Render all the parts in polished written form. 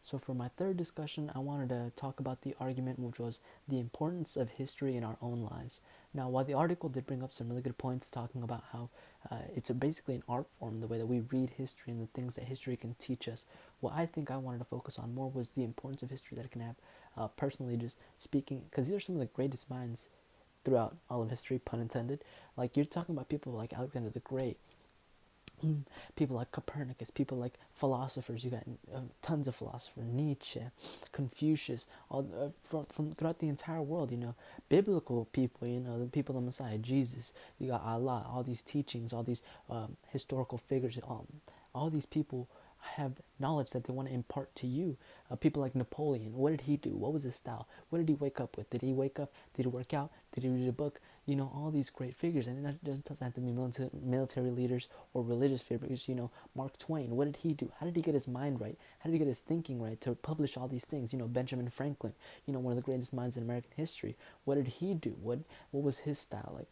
So for my third discussion, I wanted to talk about the argument, which was the importance of history in our own lives. Now, while the article did bring up some really good points talking about how it's basically an art form, the way that we read history and the things that history can teach us, what I think I wanted to focus on more was the importance of history that it can have, personally just speaking, because these are some of the greatest minds throughout all of history, pun intended. Like, you're talking about people like Alexander the Great, people like Copernicus, people like philosophers. You got tons of philosophers, Nietzsche, Confucius, all from throughout the entire world. Biblical people. The people of the Messiah, Jesus. You got Allah. All these teachings, all these historical figures. All these people have knowledge that they want to impart to you. People like Napoleon. What did he do? What was his style? What did he wake up with? Did he wake up? Did he work out? Did he read a book? All these great figures, and it doesn't have to be military leaders or religious figures. Mark Twain, what did he do? How did he get his mind right? How did he get his thinking right to publish all these things? Benjamin Franklin, one of the greatest minds in American history. What did he do? What was his style like?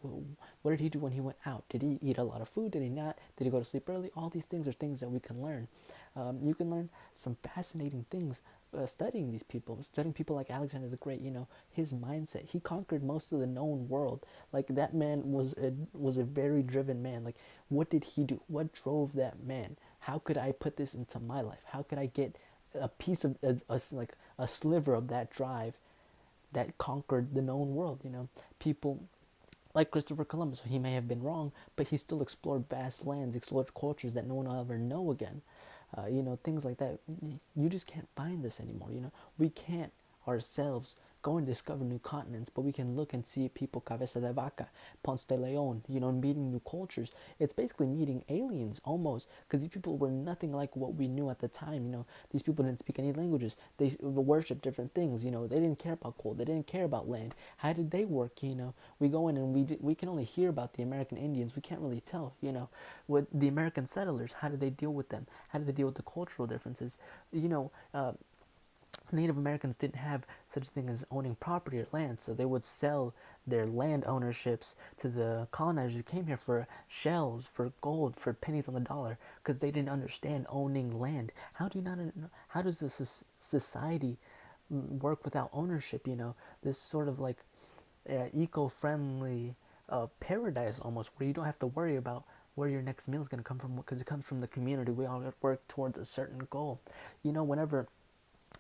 What did he do when he went out? Did he eat a lot of food? Did he not? Did he go to sleep early? All these things are things that we can learn. You can learn some fascinating things studying people like Alexander the Great. His mindset. He conquered most of the known world. Like, that man was a very driven man. Like, what did he do? What drove that man? How could I put this into my life? How could I get a piece of like a sliver of that drive that conquered the known world? People like Christopher Columbus. He may have been wrong, but he still explored vast lands, explored cultures that no one will ever know again. Things like that. You just can't find this anymore. We can't ourselves go and discover new continents, but we can look and see people, Cabeza de Vaca, Ponce de Leon, meeting new cultures. It's basically meeting aliens almost, because these people were nothing like what we knew at the time. These people didn't speak any languages. They worshiped different things. They didn't care about coal. They didn't care about land. How did they work? We go in and we can only hear about the American Indians. We can't really tell. What the American settlers, how did they deal with them? How did they deal with the cultural differences? Native Americans didn't have such a thing as owning property or land, so they would sell their land ownerships to the colonizers who came here for shells, for gold, for pennies on the dollar, because they didn't understand owning land. How do you not? How does this society work without ownership? This sort of like eco-friendly paradise almost, where you don't have to worry about where your next meal is going to come from, because it comes from the community. We all work towards a certain goal. Whenever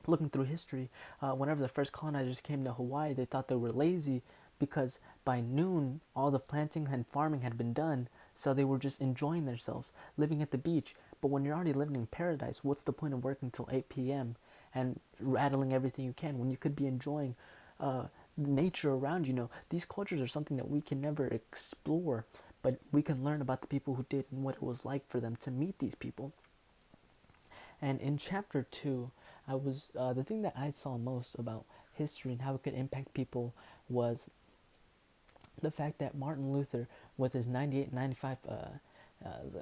looking through history, whenever the first colonizers came to Hawaii, they thought they were lazy because by noon all the planting and farming had been done, so they were just enjoying themselves, living at the beach. But when you're already living in paradise, what's the point of working till 8 p.m. and rattling everything you can when you could be enjoying nature around you? These cultures are something that we can never explore, but we can learn about the people who did and what it was like for them to meet these people. And in chapter 2, I was the thing that I saw most about history and how it could impact people was the fact that Martin Luther, with his 98, 95,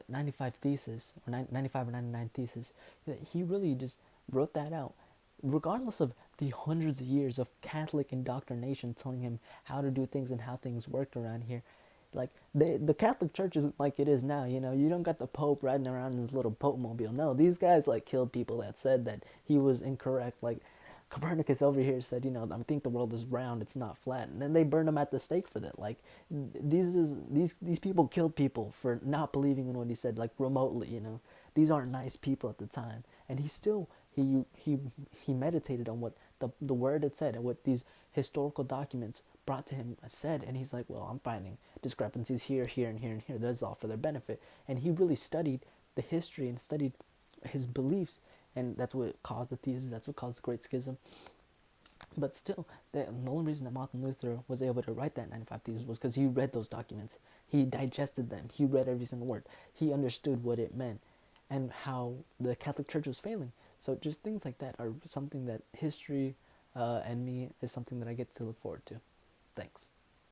95 thesis, or 95 or 99 thesis, he really just wrote that out. Regardless of the hundreds of years of Catholic indoctrination telling him how to do things and how things worked around here, like the Catholic Church isn't like it is now. You don't got the Pope riding around in his little Pope mobile. No, these guys like killed people that said that he was incorrect. Like Copernicus over here said, I think the world is round, it's not flat, and then they burned him at the stake for that. Like these people killed people for not believing in what he said, like remotely. These aren't nice people at the time, and he still he meditated on what the word had said and what these historical documents brought to him said, and he's like, well, I'm finding discrepancies here, here, and here, and here. That's all for their benefit. And he really studied the history and studied his beliefs, and that's what caused the thesis. That's what caused the Great Schism. But still, the only reason that Martin Luther was able to write that 95 Theses was because he read those documents. He digested them. He read every single word. He understood what it meant and how the Catholic Church was failing. So just things like that are something that history and me is something that I get to look forward to. Thanks.